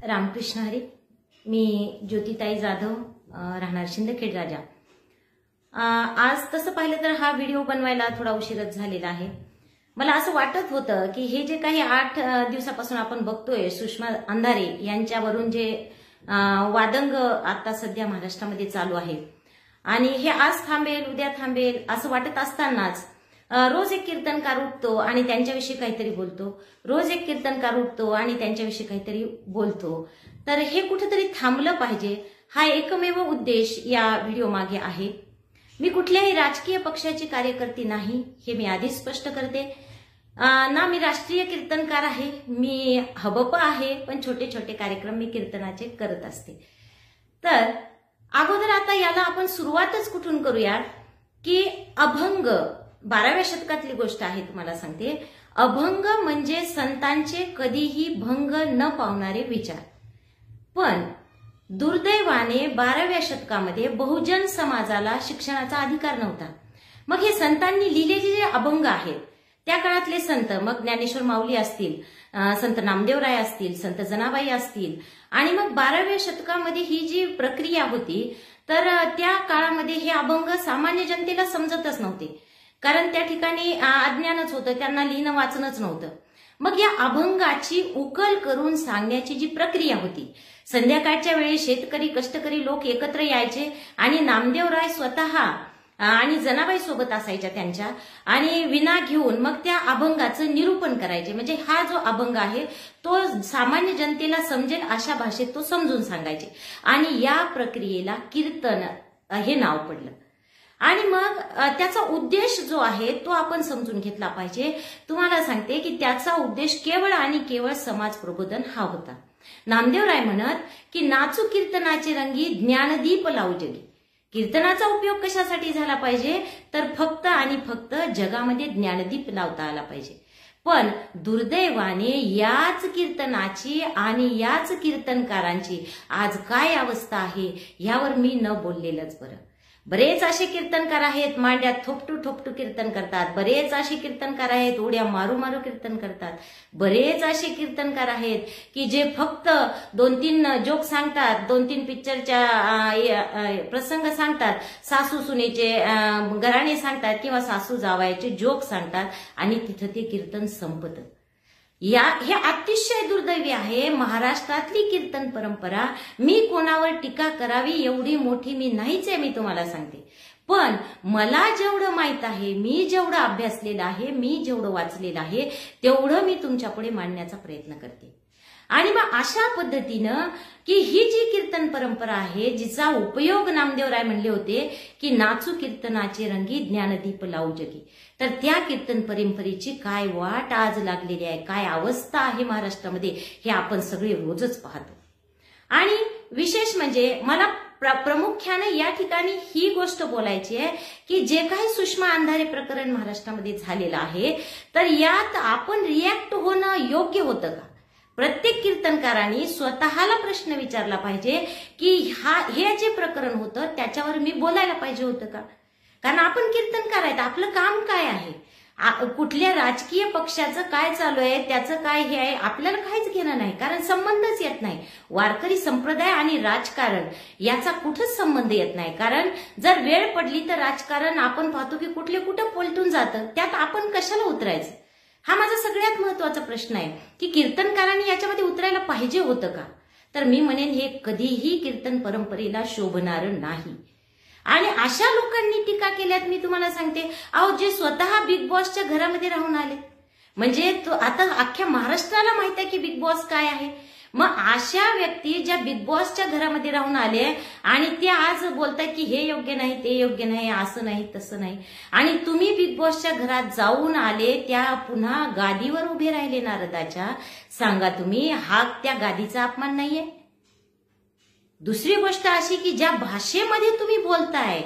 रामकृष्ण हरी. मी ज्योतिताई जाधव, राहणार शिंदखेड राजा. आज तसं पाहिलं तर हा व्हिडिओ बनवायला थोडा उशीरच झालेला आहे. मला असं वाटत होतं की हे जे काही 8 दिवसापासून आपण बघतोय सुषमा अंधारे यांच्यावरून जे वादंग आता सध्या महाराष्ट्रामध्ये चालू आहे आणि हे आज थांबेल उद्या थांबेल असं वाटत असतानाच रोज एक कीर्तनकार उठतो आणि त्यांच्याविषयी काहीतरी बोलतो, रोज एक कीर्तनकार उठतो आणि त्यांच्याविषयी काहीतरी बोलतो. तर हे कुठेतरी थांबलं पाहिजे, हा एकमेव उद्देश या व्हिडिओ मागे आहे. मी कुठल्याही राजकीय पक्षाची कार्यकर्ती नाही, हे मी आधीच स्पष्ट करते. ना मी राष्ट्रीय कीर्तनकार आहे, मी हबप आहे, पण छोटे छोटे कार्यक्रम मी कीर्तनाचे करत असते. तर अगोदर आता याला आपण सुरुवातच कुठून करूया की अभंग 12व्या शतकातली गोष्ट आहे. तुम्हाला सांगते, अभंग म्हणजे संतांचे कधीही भंग न पावणारे विचार. पण दुर्दैवाने 12व्या शतकामध्ये बहुजन समाजाला शिक्षणाचा अधिकार नव्हता. मग हे संतांनी लिहिलेले जे अभंग आहेत त्या काळातले संत, मग ज्ञानेश्वर माऊली असतील, संत नामदेवराय असतील, संत जनाबाई असतील, आणि मग 12व्या शतकामध्ये ही जी प्रक्रिया होती तर त्या काळामध्ये हे अभंग सामान्य जनतेला समजतच नव्हते, कारण त्या ठिकाणी अज्ञानच होतं, त्यांना लिहिणं वाचनच नव्हतं. मग या अभंगाची उकल करून सांगण्याची जी प्रक्रिया होती, संध्याकाळच्या वेळी शेतकरी कष्टकरी लोक एकत्र यायचे आणि नामदेवराय स्वतः आणि जनाबाई सोबत असायच्या त्यांच्या, आणि विना घेऊन मग त्या अभंगाचं निरूपण करायचे. म्हणजे हा जो अभंग आहे तो सामान्य जनतेला समजेल अशा भाषेत तो समजून सांगायचे, आणि या प्रक्रियेला कीर्तन हे नाव पडलं. आणि मग त्याचा उद्देश जो आहे तो आपण समजून घेतला पाहिजे. तुम्हाला सांगते की त्याचा उद्देश केवळ आणि केवळ समाज प्रबोधन हा होता. नामदेवराय म्हणत की नाचू कीर्तनाचे रंगी ज्ञानदीप लावू जगी. कीर्तनाचा उपयोग कशासाठी झाला पाहिजे तर फक्त आणि फक्त जगामध्ये ज्ञानदीप लावता आला पाहिजे. पण दुर्दैवाने याच कीर्तनाची आणि याच कीर्तनकारांची आज काय अवस्था आहे यावर मी न बोललेलंच बरं. बरेच असे कीर्तनकार आहेत मांड्यात थोपटू थोपटू कीर्तन करतात, बरेच असे कीर्तनकार आहेत उड्या मारू मारू कीर्तन करतात, बरेच असे कीर्तनकार आहेत की जे फक्त 2-3 जोक सांगतात, 2-3 पिक्चरच्या प्रसंग सांगतात, सासू सुनेचे घराणे सांगतात किंवा सासू जावायचे जोक सांगतात आणि तिथं ते कीर्तन संपतं. हे अतिशय दुर्दैवी आहे महाराष्ट्रातली कीर्तन परंपरा. मी कोणावर टीका करावी एवढी मोठी मी नाहीच आहे, मी तुम्हाला सांगते. पण मला जेवढं माहित आहे, मी जेवढं अभ्यासलेलं आहे, मी जेवढं वाचलेलं आहे तेवढं मी तुमच्या पुढे मांडण्याचा प्रयत्न करते. आणि मग अशा पद्धतीनं की ही जी कीर्तन परंपरा आहे जिचा उपयोग नामदेवराय म्हणले होते की नाचू कीर्तनाचे रंगी ज्ञानदीप लावू जगी, तर त्या कीर्तन परंपरेची काय वाट आज लागलेली आहे, काय अवस्था आहे महाराष्ट्रामध्ये हे आपण सगळे रोजच पाहतो. आणि विशेष म्हणजे मला प्रामुख्याने या ठिकाणी ही गोष्ट बोलायची आहे की जे काही सुषमा अंधारे प्रकरण महाराष्ट्रामध्ये झालेलं आहे तर यात आपण रिॲक्ट होणं योग्य होतं का? प्रत्येक कीर्तनकारांनी स्वतःला प्रश्न विचारला पाहिजे की हे जे प्रकरण होतं त्याच्यावर मी बोलायला पाहिजे होतं का? कारण आपण कीर्तनकार आहेत, आपलं काम काय आहे, कुठल्या राजकीय पक्षाचं काय चालू आहे त्याचं काय हे आहे आपल्याला काहीच घेणं नाही, कारण संबंधच येत नाही. वारकरी संप्रदाय आणि राजकारण याचा कुठंच संबंध येत नाही. कारण जर वेळ पडली तर राजकारण आपण पाहतो की कुठं पलटून जातं, त्यात आपण कशाला उतरायचं? हा माझा सगळ्यात महत्वाचा प्रश्न आहे की कीर्तनकारांनी याच्यामध्ये उतरायला पाहिजे होतं का? तर मी म्हणेन हे कधीही कीर्तन परंपरेला शोभणारं नाही. आणि अशा लोकांनी टीका केल्यात मी तुम्हाला सांगते, अहो जे स्वतः बिग बॉसच्या घरामध्ये राहून आले, म्हणजे आता अख्ख्या महाराष्ट्राला माहित आहे की बिग बॉस काय आहे. मग अशा व्यक्ती ज्या बिग बॉसच्या घरामध्ये राहून आले आणि ते आज बोलतायत की हे योग्य नाही, ते योग्य नाही, असं नाही तसं नाही, आणि तुम्ही बिग बॉसच्या घरात जाऊन आले त्या पुन्हा गादीवर उभे राहिले नारदाच्या, सांगा तुम्ही हा त्या गादीचा अपमान नाहीये? दुसरी गोष्ट अशी की ज्या भाषेमध्ये तुम्ही बोलताय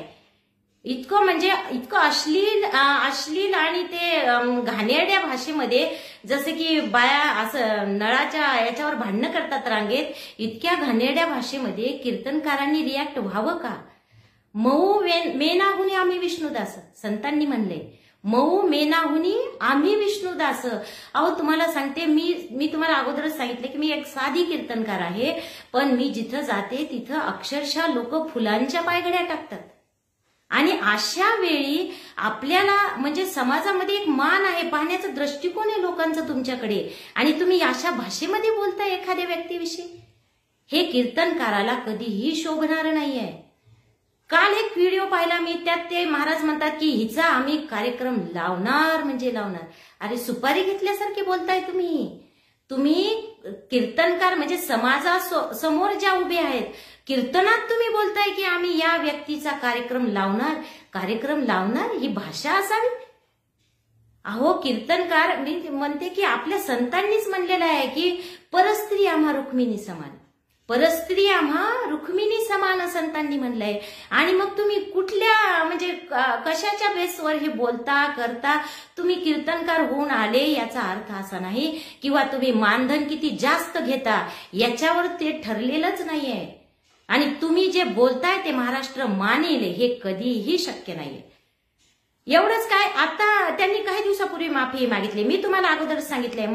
इतकं अश्लील आणि ते घाणेरड्या भाषेमध्ये, जसे की बाया असं नळाच्या याच्यावर भांडणं करतात रांगेत, इतक्या घाणेरड्या भाषेमध्ये कीर्तनकारांनी रिॲक्ट व्हावं का? मऊ मेनाहुने आम्ही विष्णुदास, संतांनी म्हणले मऊ मेनाहुनी आम्ही विष्णुदास. अहो तुम्हाला सांगते, मी तुम्हाला अगोदरच सांगितलं की मी एक साधी कीर्तनकार आहे, पण मी जिथं जाते तिथं अक्षरशः लोक फुलांच्या पायघड्या टाकतात. आणि अशा वेळी आपल्याला म्हणजे समाजामध्ये एक मान आहे, पाहण्याचा दृष्टिकोन आहे लोकांचा तुमच्याकडे, आणि तुम्ही अशा भाषेमध्ये बोलताय एखाद्या व्यक्तीविषयी, हे कीर्तनकाराला कधीही शोभणार नाहीये. काल एक व्हिडिओ पाहिला मी, त्यात ते महाराज म्हणतात की हिचा आम्ही कार्यक्रम लावणार म्हणजे लावणार. अरे सुपारी घेतल्यासारखे बोलताय तुम्ही कीर्तनकार म्हणजे समाजासमोर ज्या उभे आहेत, कीर्तनात तुम्ही बोलताय की आम्ही या व्यक्तीचा कार्यक्रम लावणार ही भाषा असावी? अहो कीर्तनकार, मी म्हणते की आपल्या संतांनीच म्हणलेलं आहे की परस्त्री आम्हा रुक्मिणी समान, परस्त्री आम्हा रुक्मिणी समान संतांनी म्हणलंय. आणि मग तुम्ही कुठल्या म्हणजे कशाच्या बेसवर हे बोलता करता? तुम्ही कीर्तनकार होऊन आले याचा अर्थ असा नाही किंवा तुम्ही मानधन किती जास्त घेता याच्यावर ते ठरलेलंच नाहीये. आणि तुम्ही जे बोलताय ते महाराष्ट्र मानेल हे कधीही शक्य नाहीये. एवढंच काय, आता त्यांनी काही दिवसापूर्वी माफी मागितली. मी तुम्हाला अगोदरच सांगितलंय,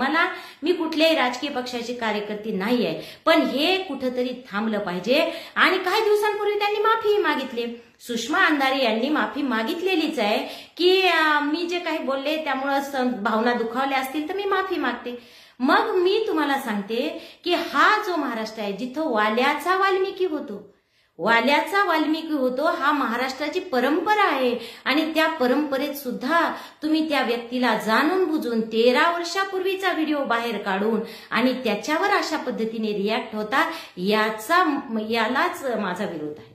मी कुठल्याही राजकीय पक्षाची कार्यकर्ती नाहीये, पण हे कुठंतरी थांबलं पाहिजे. आणि काही दिवसांपूर्वी त्यांनी माफी मागितली. सुषमा अंधारे यांनी माफी मागितलेलीच आहे की मी जे काही बोलले त्यामुळे भावना दुखावल्या असतील तर मी माफी मागते. मग मी तुम्हाला सांगते की हा जो महाराष्ट्र आहे जिथं वाल्याचा वाल्मिकी होतो, हा महाराष्ट्राची परंपरा आहे. आणि त्या परंपरेत सुद्धा तुम्ही त्या व्यक्तीला जाणून बुजून 13 वर्षापूर्वीचा व्हिडिओ बाहेर काढून आणि त्याच्यावर अशा पद्धतीने रिॲक्ट होता, यालाच माझा विरोध आहे,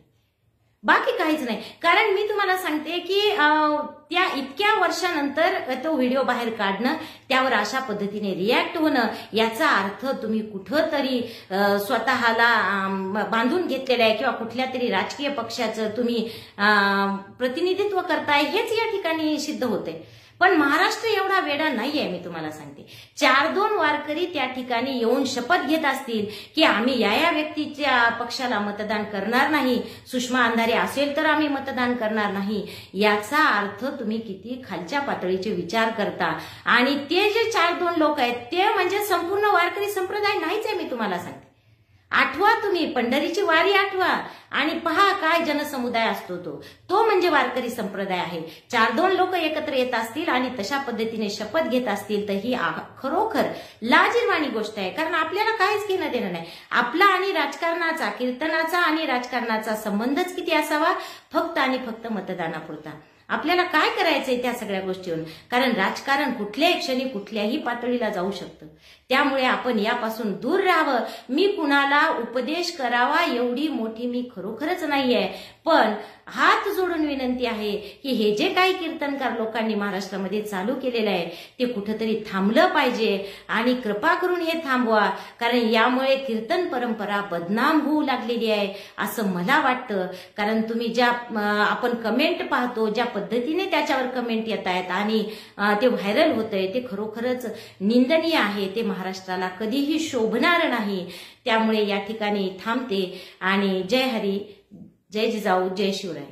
बाकी काहीच नाही. कारण मी तुम्हाला सांगते की त्या इतक्या वर्षानंतर तो व्हिडिओ बाहेर काढणं, त्यावर अशा पद्धतीने रिॲक्ट होणं, याचा अर्थ तुम्ही कुठंतरी स्वतःला बांधून घेतलेलं आहे किंवा कुठल्या तरी राजकीय पक्षाचं तुम्ही प्रतिनिधित्व करताय हेच या ठिकाणी सिद्ध होते. पण महाराष्ट्र एवढा वेडा नाहीये. मी तुम्हाला सांगते, 4-2 वारकरी त्या ठिकाणी येऊन शपथ घेत असतील की आम्ही या व्यक्तीच्या पक्षाला मतदान करणार नाही, सुषमा अंधारे असेल तर आम्ही मतदान करणार नाही, याचा अर्थ तुम्ही किती खालच्या पातळीचे विचार करता. आणि ते जे 4-2 लोक आहेत ते म्हणजे संपूर्ण वारकरी संप्रदाय नाहीच आहे. मी तुम्हाला सांगते, आठवा, तुम्ही पंढरीची वारी आठवा आणि पहा काय जनसमुदाय असतो तो म्हणजे वारकरी संप्रदाय आहे. 4-2 लोक एकत्र येत असतील आणि तशा पद्धतीने शपथ घेत असतील तर ही खरोखर लाजिरवाणी गोष्ट आहे. कारण आपल्याला काहीच घेणं देणं नाही. आपला आणि राजकारणाचा, कीर्तनाचा आणि राजकारणाचा संबंधच किती असावा? फक्त आणि फक्त मतदानापुरता. आपल्याला काय करायचंय त्या सगळ्या गोष्टीवर? कारण राजकारण कुठल्याही क्षणी कुठल्याही पातळीला जाऊ शकतं. त्यामुळे आपण यापासून दूर राहावं. मी कुणाला उपदेश करावा एवढी मोठी मी खरोखरच नाहीये, पण हात जोडून विनंती आहे की हे जे काही कीर्तनकार लोकांनी महाराष्ट्रामध्ये चालू केलेलं आहे ते कुठंतरी थांबलं पाहिजे. आणि कृपा करून हे थांबवा, कारण यामुळे कीर्तन परंपरा बदनाम होऊ लागलेली आहे असं मला वाटतं. कारण तुम्ही ज्या आपण कमेंट पाहतो, ज्या पद्धतीने त्याच्यावर कमेंट येत आहेत आणि ते व्हायरल होतंय ते खरोखरच निंदनीय आहे. ते महाराष्ट्राला कधीही शोभणार नाही. त्यामुळे या ठिकाणी थांबते आणि जय हरी, जय जिजाऊ, जय शिवराय.